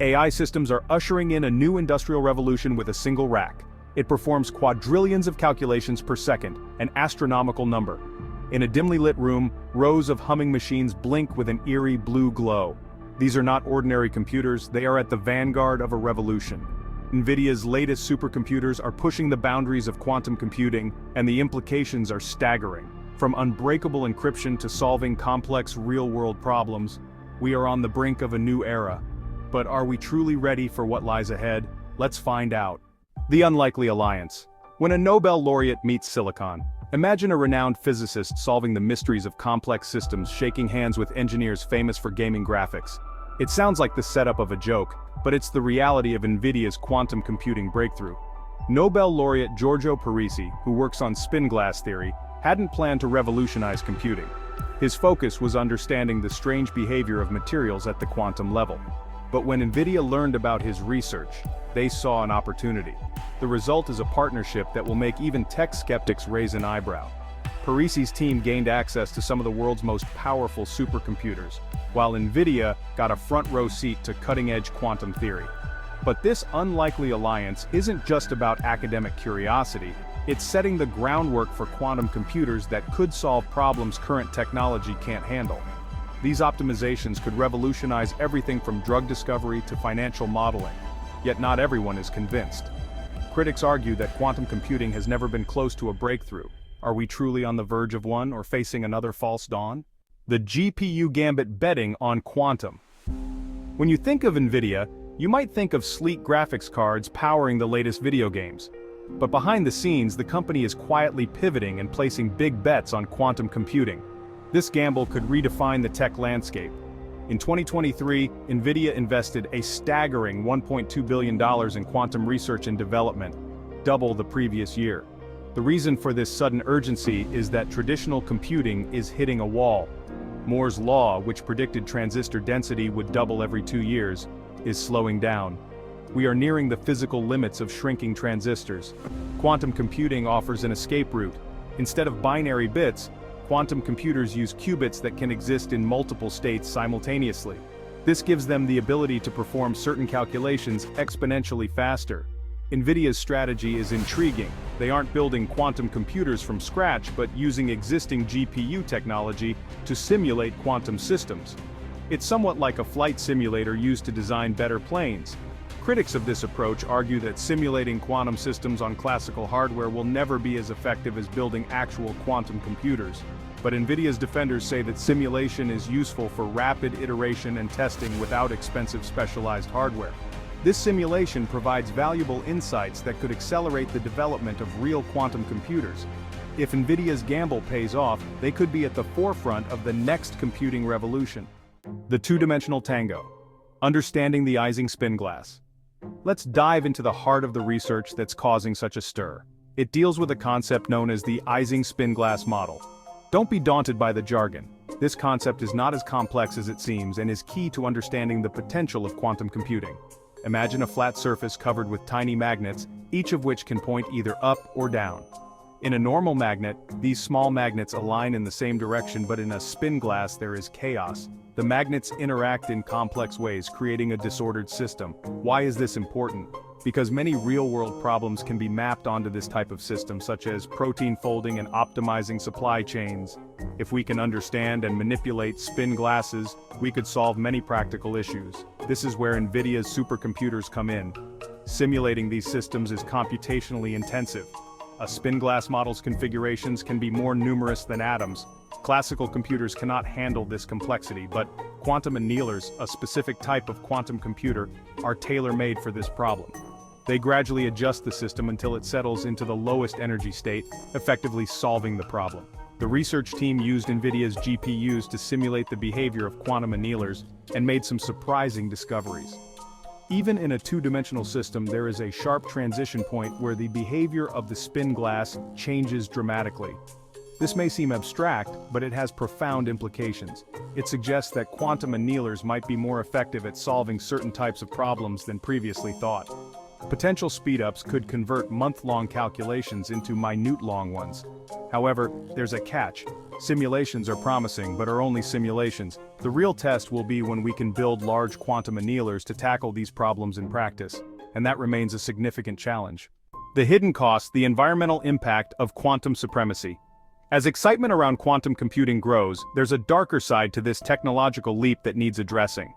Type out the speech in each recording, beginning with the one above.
AI systems are ushering in a new industrial revolution with a single rack. It performs quadrillions of calculations per second, an astronomical number. In a dimly lit room, rows of humming machines blink with an eerie blue glow. These are not ordinary computers, they are at the vanguard of a revolution. Nvidia's latest supercomputers are pushing the boundaries of quantum computing, and the implications are staggering. From unbreakable encryption to solving complex real-world problems, we are on the brink of a new era. But are we truly ready for what lies ahead? Let's find out. The unlikely alliance. When a Nobel laureate meets silicon, imagine a renowned physicist solving the mysteries of complex systems shaking hands with engineers famous for gaming graphics. It sounds like the setup of a joke, but it's the reality of Nvidia's quantum computing breakthrough. Nobel laureate Giorgio Parisi, who works on spin glass theory, hadn't planned to revolutionize computing. His focus was understanding the strange behavior of materials at the quantum level. But when Nvidia learned about his research, they saw an opportunity. The result is a partnership that will make even tech skeptics raise an eyebrow. Parisi's team gained access to some of the world's most powerful supercomputers, while Nvidia got a front-row seat to cutting-edge quantum theory. But this unlikely alliance isn't just about academic curiosity, it's setting the groundwork for quantum computers that could solve problems current technology can't handle. These optimizations could revolutionize everything from drug discovery to financial modeling. Yet not everyone is convinced. Critics argue that quantum computing has never been close to a breakthrough. Are we truly on the verge of one or facing another false dawn? The GPU Gambit betting on quantum. When you think of Nvidia, you might think of sleek graphics cards powering the latest video games. But behind the scenes, the company is quietly pivoting and placing big bets on quantum computing. This gamble could redefine the tech landscape. In 2023, Nvidia invested a staggering $1.2 billion in quantum research and development, double the previous year. The reason for this sudden urgency is that traditional computing is hitting a wall. Moore's law, which predicted transistor density would double every 2 years, is slowing down. We are nearing the physical limits of shrinking transistors. Quantum computing offers an escape route. Instead of binary bits, quantum computers use qubits that can exist in multiple states simultaneously. This gives them the ability to perform certain calculations exponentially faster. Nvidia's strategy is intriguing. They aren't building quantum computers from scratch, but using existing GPU technology to simulate quantum systems. It's somewhat like a flight simulator used to design better planes. Critics of this approach argue that simulating quantum systems on classical hardware will never be as effective as building actual quantum computers. But Nvidia's defenders say that simulation is useful for rapid iteration and testing without expensive specialized hardware. This simulation provides valuable insights that could accelerate the development of real quantum computers. If Nvidia's gamble pays off, they could be at the forefront of the next computing revolution. The Two-Dimensional Tango. Understanding the Ising spin glass. Let's dive into the heart of the research that's causing such a stir. It deals with a concept known as the Ising spin glass model. Don't be daunted by the jargon. This concept is not as complex as it seems and is key to understanding the potential of quantum computing. Imagine a flat surface covered with tiny magnets, each of which can point either up or down. In a normal magnet, these small magnets align in the same direction, but in a spin glass there is chaos. The magnets interact in complex ways, creating a disordered system. Why is this important? Because many real-world problems can be mapped onto this type of system, such as protein folding and optimizing supply chains. If we can understand and manipulate spin glasses, we could solve many practical issues. This is where Nvidia's supercomputers come in. Simulating these systems is computationally intensive. A spin glass model's configurations can be more numerous than atoms. Classical computers cannot handle this complexity, but quantum annealers, a specific type of quantum computer, are tailor-made for this problem. They gradually adjust the system until it settles into the lowest energy state, effectively solving the problem. The research team used Nvidia's GPUs to simulate the behavior of quantum annealers and made some surprising discoveries. Even in a two-dimensional system, there is a sharp transition point where the behavior of the spin glass changes dramatically. This may seem abstract, but it has profound implications. It suggests that quantum annealers might be more effective at solving certain types of problems than previously thought. Potential speedups could convert month-long calculations into minute-long ones. However, there's a catch. Simulations are promising but are only simulations. The real test will be when we can build large quantum annealers to tackle these problems in practice, and that remains a significant challenge. The hidden cost, the environmental impact of quantum supremacy. As excitement around quantum computing grows, there's a darker side to this technological leap that needs addressing.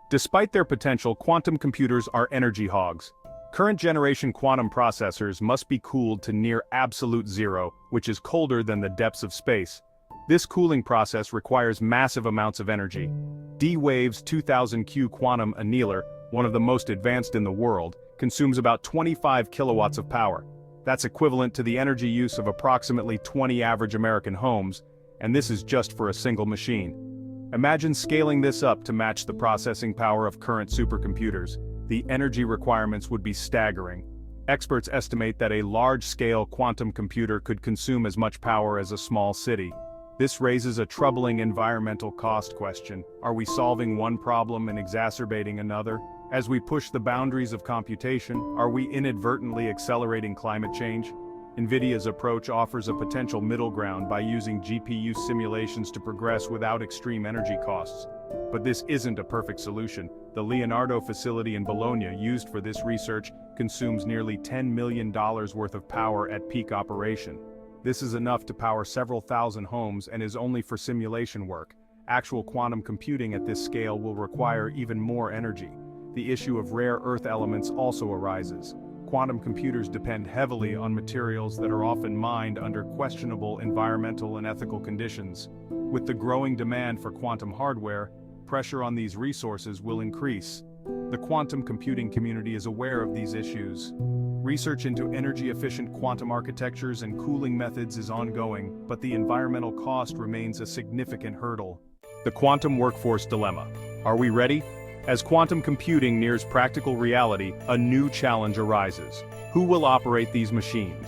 Despite their potential, quantum computers are energy hogs. Current-generation quantum processors must be cooled to near absolute zero, which is colder than the depths of space. This cooling process requires massive amounts of energy. D-Wave's 2000Q quantum annealer, one of the most advanced in the world, consumes about 25 kilowatts of power. That's equivalent to the energy use of approximately 20 average American homes, and this is just for a single machine. Imagine scaling this up to match the processing power of current supercomputers. The energy requirements would be staggering. Experts estimate that a large-scale quantum computer could consume as much power as a small city. This raises a troubling environmental cost question. Are we solving one problem and exacerbating another? As we push the boundaries of computation, are we inadvertently accelerating climate change? Nvidia's approach offers a potential middle ground by using GPU simulations to progress without extreme energy costs. But this isn't a perfect solution. The Leonardo facility in Bologna used for this research consumes nearly $10 million worth of power at peak operation. This is enough to power several thousand homes and is only for simulation work. Actual quantum computing at this scale will require even more energy. The issue of rare earth elements also arises. Quantum computers depend heavily on materials that are often mined under questionable environmental and ethical conditions. With the growing demand for quantum hardware, pressure on these resources will increase. The quantum computing community is aware of these issues. Research into energy-efficient quantum architectures and cooling methods is ongoing, but the environmental cost remains a significant hurdle. The quantum workforce dilemma. Are we ready? As quantum computing nears practical reality, a new challenge arises. Who will operate these machines?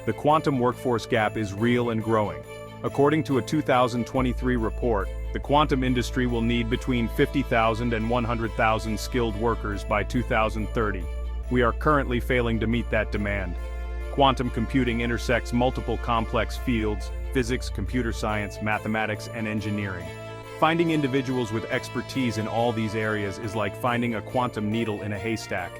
The quantum workforce gap is real and growing. According to a 2023 report, the quantum industry will need between 50,000 and 100,000 skilled workers by 2030. We are currently failing to meet that demand. Quantum computing intersects multiple complex fields: physics, computer science, mathematics, and engineering. Finding individuals with expertise in all these areas is like finding a quantum needle in a haystack.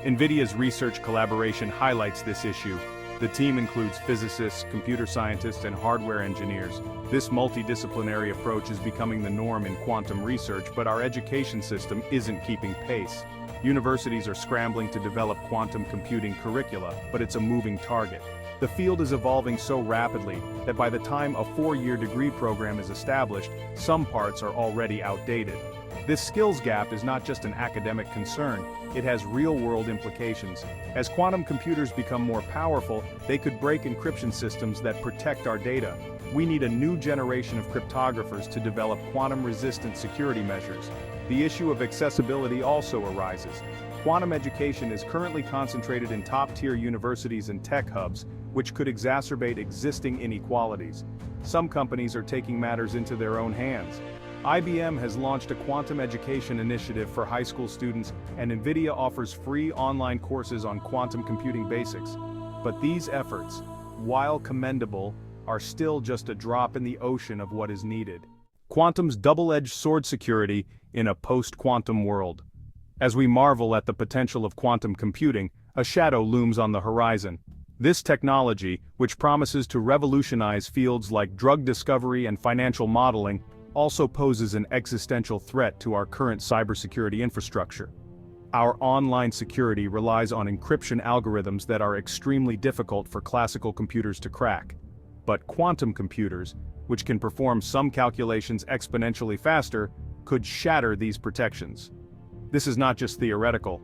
Nvidia's research collaboration highlights this issue. The team includes physicists, computer scientists, and hardware engineers. This multidisciplinary approach is becoming the norm in quantum research, but our education system isn't keeping pace. Universities are scrambling to develop quantum computing curricula, but it's a moving target. The field is evolving so rapidly that by the time a 4-year degree program is established, some parts are already outdated. This skills gap is not just an academic concern, it has real-world implications. As quantum computers become more powerful, they could break encryption systems that protect our data. We need a new generation of cryptographers to develop quantum-resistant security measures. The issue of accessibility also arises. Quantum education is currently concentrated in top-tier universities and tech hubs, which could exacerbate existing inequalities. Some companies are taking matters into their own hands. IBM has launched a quantum education initiative for high school students, and Nvidia offers free online courses on quantum computing basics. But these efforts, while commendable, are still just a drop in the ocean of what is needed. Quantum's double-edged sword: security in a post-quantum world. As we marvel at the potential of quantum computing, a shadow looms on the horizon. This technology, which promises to revolutionize fields like drug discovery and financial modeling, also poses an existential threat to our current cybersecurity infrastructure. Our online security relies on encryption algorithms that are extremely difficult for classical computers to crack. But quantum computers, which can perform some calculations exponentially faster, could shatter these protections. This is not just theoretical.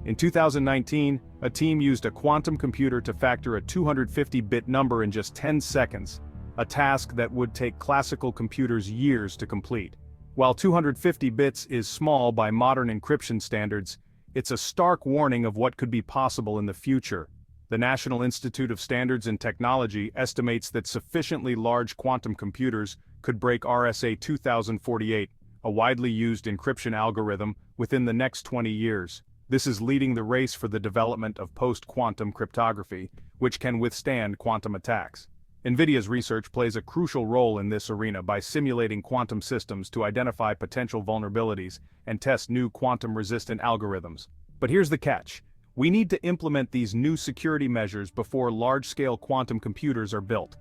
In 2019, a team used a quantum computer to factor a 250-bit number in just 10 seconds, a task that would take classical computers years to complete. While 250 bits is small by modern encryption standards, it's a stark warning of what could be possible in the future. The National Institute of Standards and Technology estimates that sufficiently large quantum computers could break RSA 2048, a widely used encryption algorithm, within the next 20 years. This is leading the race for the development of post-quantum cryptography, which can withstand quantum attacks. Nvidia's research plays a crucial role in this arena by simulating quantum systems to identify potential vulnerabilities and test new quantum-resistant algorithms. But here's the catch. We need to implement these new security measures before large-scale quantum computers are built.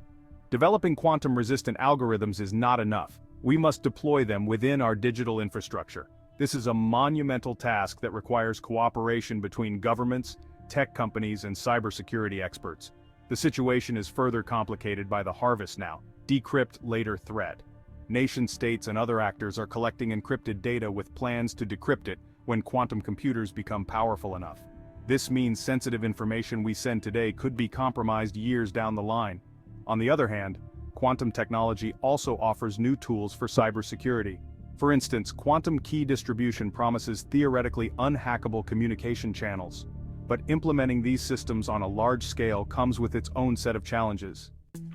Developing quantum-resistant algorithms is not enough. We must deploy them within our digital infrastructure. This is a monumental task that requires cooperation between governments, tech companies, and cybersecurity experts. The situation is further complicated by the harvest now, decrypt later threat. Nation-states and other actors are collecting encrypted data with plans to decrypt it when quantum computers become powerful enough. This means sensitive information we send today could be compromised years down the line. On the other hand, quantum technology also offers new tools for cybersecurity. For instance, quantum key distribution promises theoretically unhackable communication channels. But implementing these systems on a large scale comes with its own set of challenges.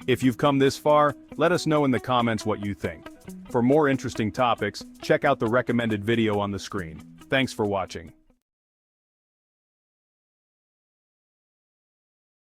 If you've come this far, let us know in the comments what you think. For more interesting topics, check out the recommended video on the screen. Thanks for watching.